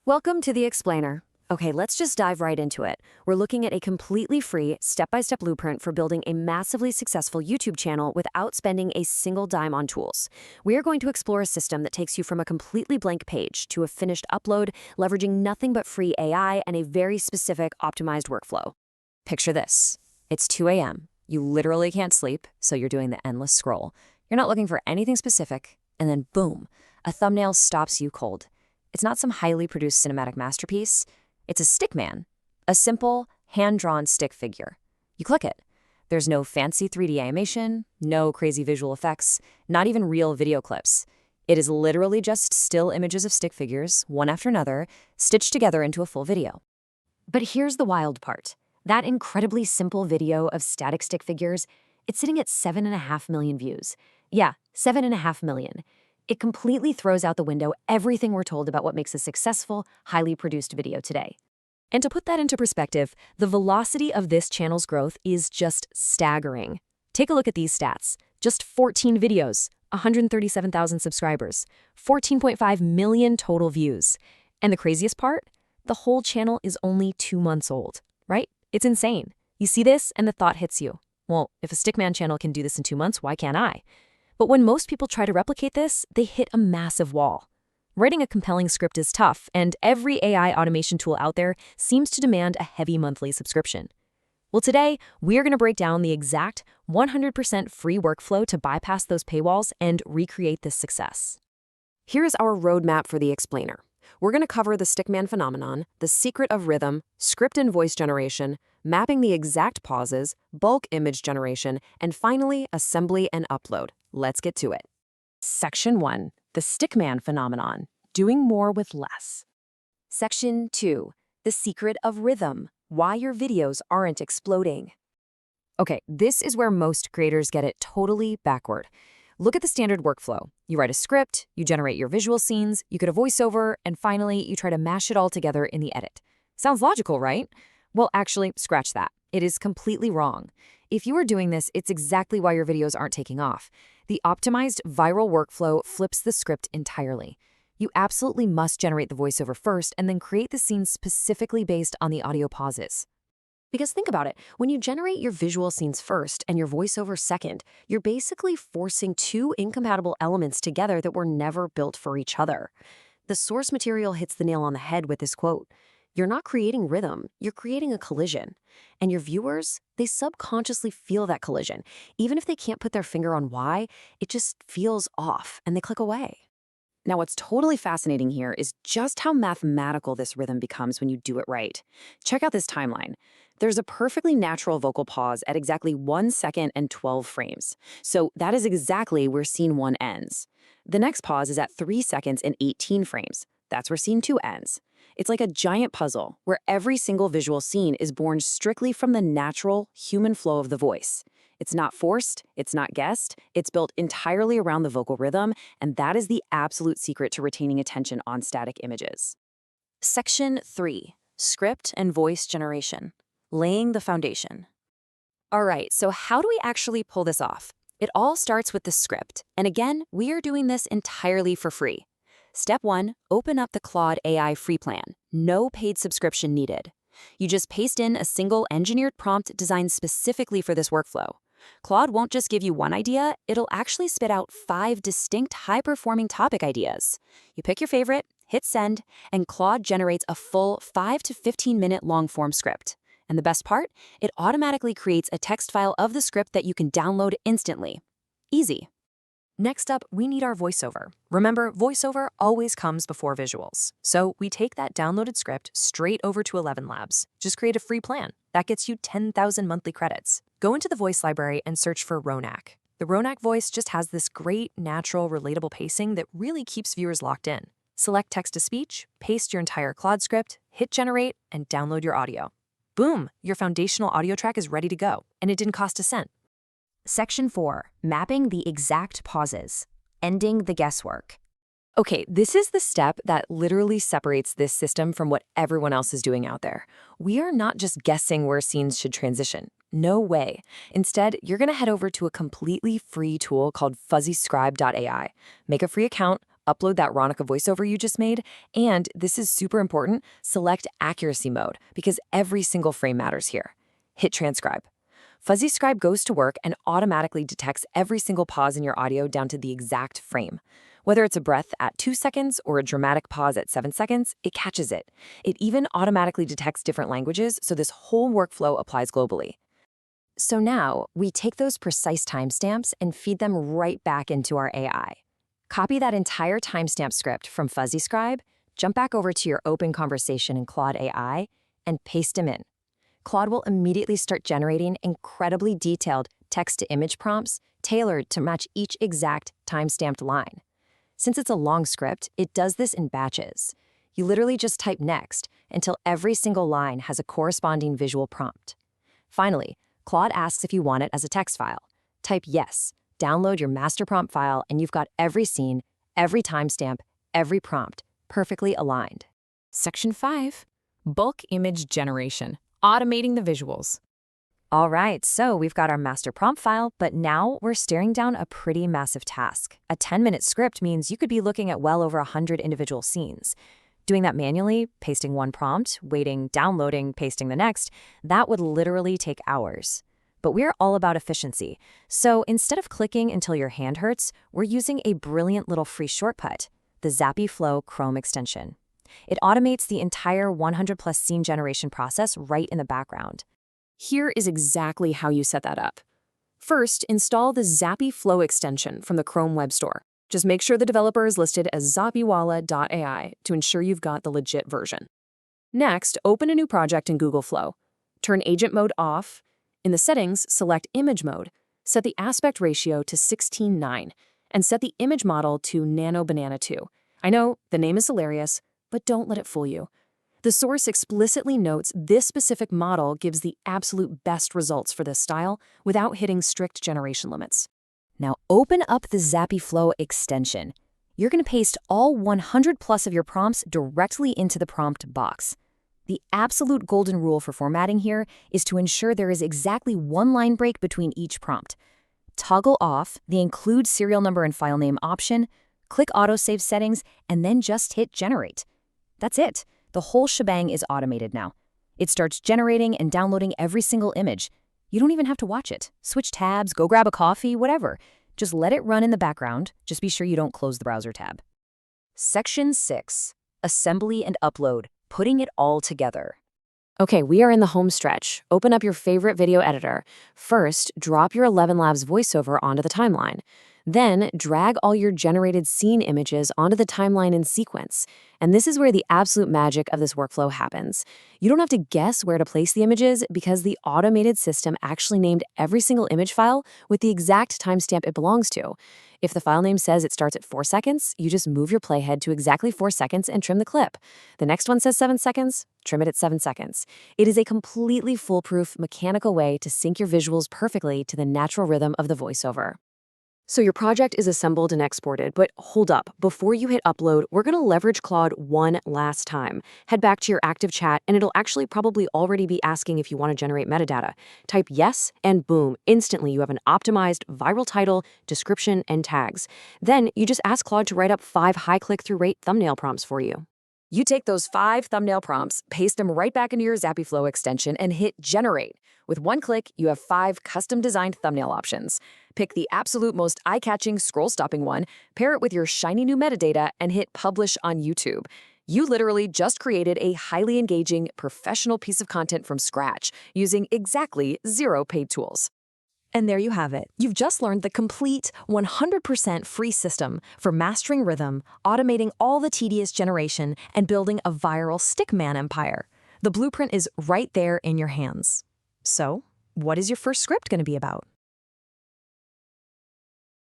Welcome to the Explainer. Okay, let's just dive right into it. We're looking at a completely free, step-by-step blueprint for building a massively successful YouTube channel without spending a single dime on tools. We are going to explore a system that takes you from a completely blank page to a finished upload, leveraging nothing but free AI and a very specific, optimized workflow. Picture this. It's 2 a.m. You literally can't sleep, so you're doing the endless scroll. You're not looking for anything specific, and then boom, a thumbnail stops you cold. It's not some highly produced cinematic masterpiece. It's a stick man, a simple, hand-drawn stick figure. You click it. There's no fancy 3D animation, no crazy visual effects, not even real video clips. It is literally just still images of stick figures, one after another, stitched together into a full video. But here's the wild part. That incredibly simple video of static stick figures, it's sitting at 7.5 million views. Yeah, 7.5 million. It completely throws out the window everything we're told about what makes a successful, highly produced video today. And to put that into perspective, the velocity of this channel's growth is just staggering. Take a look at these stats. Just 14 videos, 137,000 subscribers, 14.5 million total views. And the craziest part? The whole channel is only 2 months old, right? It's insane. You see this and the thought hits you. Well, if a Stickman channel can do this in 2 months, why can't I? But when most people try to replicate this, they hit a massive wall. Writing a compelling script is tough, and every AI automation tool out there seems to demand a heavy monthly subscription. Well, today, we're going to break down the exact 100% free workflow to bypass those paywalls and recreate this success. Here is our roadmap for the Explainer. We're going to cover the Stickman phenomenon, the secret of rhythm, script and voice generation, mapping the exact pauses, bulk image generation, and finally, assembly and upload. Let's get to it. Section 1. The Stickman phenomenon. Doing more with less. Section 2. The secret of rhythm. Why your videos aren't exploding. Okay, this is where most creators get it totally backward. Look at the standard workflow. You write a script, you generate your visual scenes, you get a voiceover, and finally, you try to mash it all together in the edit. Sounds logical, right? Well, actually, scratch that. It is completely wrong. If you are doing this, it's exactly why your videos aren't taking off. The optimized viral workflow flips the script entirely. You absolutely must generate the voiceover first and then create the scenes specifically based on the audio pauses. Because think about it, when you generate your visual scenes first and your voiceover second, you're basically forcing two incompatible elements together that were never built for each other. The source material hits the nail on the head with this quote. You're not creating rhythm, you're creating a collision. And your viewers, they subconsciously feel that collision. Even if they can't put their finger on why, it just feels off and they click away. Now, what's totally fascinating here is just how mathematical this rhythm becomes when you do it right. Check out this timeline. There's a perfectly natural vocal pause at exactly 1 second and 12 frames. So that is exactly where scene 1 ends. The next pause is at 3 seconds and 18 frames. That's where scene 2 ends. It's like a giant puzzle where every single visual scene is born strictly from the natural, human flow of the voice. It's not forced, it's not guessed, it's built entirely around the vocal rhythm, and that is the absolute secret to retaining attention on static images. Section 3. Script and voice generation. Laying the foundation. All right, so how do we actually pull this off? It all starts with the script, and again, we are doing this entirely for free. Step 1, open up the Claude AI free plan. No paid subscription needed. You just paste in a single engineered prompt designed specifically for this workflow. Claude won't just give you one idea, it'll actually spit out 5 distinct high-performing topic ideas. You pick your favorite, hit send, and Claude generates a full 5 to 15-minute long-form script. And the best part? It automatically creates a text file of the script that you can download instantly. Easy. Next up, we need our voiceover. Remember, voiceover always comes before visuals. So we take that downloaded script straight over to 11 Labs. Just create a free plan. That gets you 10,000 monthly credits. Go into the voice library and search for Ronak. The Ronak voice just has this great, natural, relatable pacing that really keeps viewers locked in. Select text-to-speech, paste your entire Claude script, hit generate, and download your audio. Boom! Your foundational audio track is ready to go, and it didn't cost a cent. Section 4. Mapping the exact pauses. Ending the guesswork. Okay, this is the step that literally separates this system from what everyone else is doing out there. We are not just guessing where scenes should transition. No way. Instead, you're going to head over to a completely free tool called fuzzyscribe.ai. Make a free account, upload that Ronica voiceover you just made, and this is super important, select accuracy mode because every single frame matters here. Hit transcribe. Fuzzy Scribe goes to work and automatically detects every single pause in your audio down to the exact frame. Whether it's a breath at 2 seconds or a dramatic pause at 7 seconds, it catches it. It even automatically detects different languages, so this whole workflow applies globally. So now, we take those precise timestamps and feed them right back into our AI. Copy that entire timestamp script from Fuzzy Scribe, jump back over to your open conversation in Claude AI, and paste them in. Claude will immediately start generating incredibly detailed text-to-image prompts tailored to match each exact time-stamped line. Since it's a long script, it does this in batches. You literally just type next until every single line has a corresponding visual prompt. Finally, Claude asks if you want it as a text file. Type yes, download your master prompt file, and you've got every scene, every timestamp, every prompt perfectly aligned. Section 5. Bulk Image Generation. Automating the visuals. All right, so we've got our master prompt file, but now we're staring down a pretty massive task. A 10-minute script means you could be looking at well over 100 individual scenes. Doing that manually, pasting one prompt, waiting, downloading, pasting the next, that would literally take hours. But we're all about efficiency. So instead of clicking until your hand hurts, we're using a brilliant little free shortcut, the Zappy Flow Chrome extension. It automates the entire 100+ scene generation process right in the background. Here is exactly how you set that up. First, install the Zappy Flow extension from the Chrome Web Store. Just make sure the developer is listed as zappywalla.ai to ensure you've got the legit version. Next, open a new project in Google Flow. Turn agent mode off. In the settings, select image mode. Set the aspect ratio to 16:9 and set the image model to Nano Banana 2. I know, the name is hilarious, but don't let it fool you. The source explicitly notes this specific model gives the absolute best results for this style without hitting strict generation limits. Now open up the Zappy Flow extension. You're going to paste all 100+ of your prompts directly into the prompt box. The absolute golden rule for formatting here is to ensure there is exactly one line break between each prompt. Toggle off the Include Serial Number and File Name option, click Autosave Settings, and then just hit Generate. That's it. The whole shebang is automated now. It starts generating and downloading every single image. You don't even have to watch it. Switch tabs, go grab a coffee, whatever. Just let it run in the background. Just be sure you don't close the browser tab. Section 6. Assembly and Upload. Putting it all together. Okay, we are in the home stretch. Open up your favorite video editor. First, drop your 11 Labs voiceover onto the timeline. Then, drag all your generated scene images onto the timeline in sequence. And this is where the absolute magic of this workflow happens. You don't have to guess where to place the images because the automated system actually named every single image file with the exact timestamp it belongs to. If the file name says it starts at 4 seconds, you just move your playhead to exactly 4 seconds and trim the clip. The next one says 7 seconds, trim it at 7 seconds. It is a completely foolproof, mechanical way to sync your visuals perfectly to the natural rhythm of the voiceover. So your project is assembled and exported, but hold up. Before you hit upload, we're going to leverage Claude one last time. Head back to your active chat, and it'll actually probably already be asking if you want to generate metadata. Type yes, and boom, instantly you have an optimized viral title, description, and tags. Then you just ask Claude to write up 5 high click-through rate thumbnail prompts for you. You take those 5 thumbnail prompts, paste them right back into your Zappy Flow extension, and hit generate. With one click, you have 5 custom-designed thumbnail options. Pick the absolute most eye-catching, scroll-stopping one, pair it with your shiny new metadata, and hit publish on YouTube. You literally just created a highly engaging, professional piece of content from scratch using exactly 0 paid tools. And there you have it. You've just learned the complete 100% free system for mastering rhythm, automating all the tedious generation, and building a viral stickman empire. The blueprint is right there in your hands. So, what is your first script going to be about?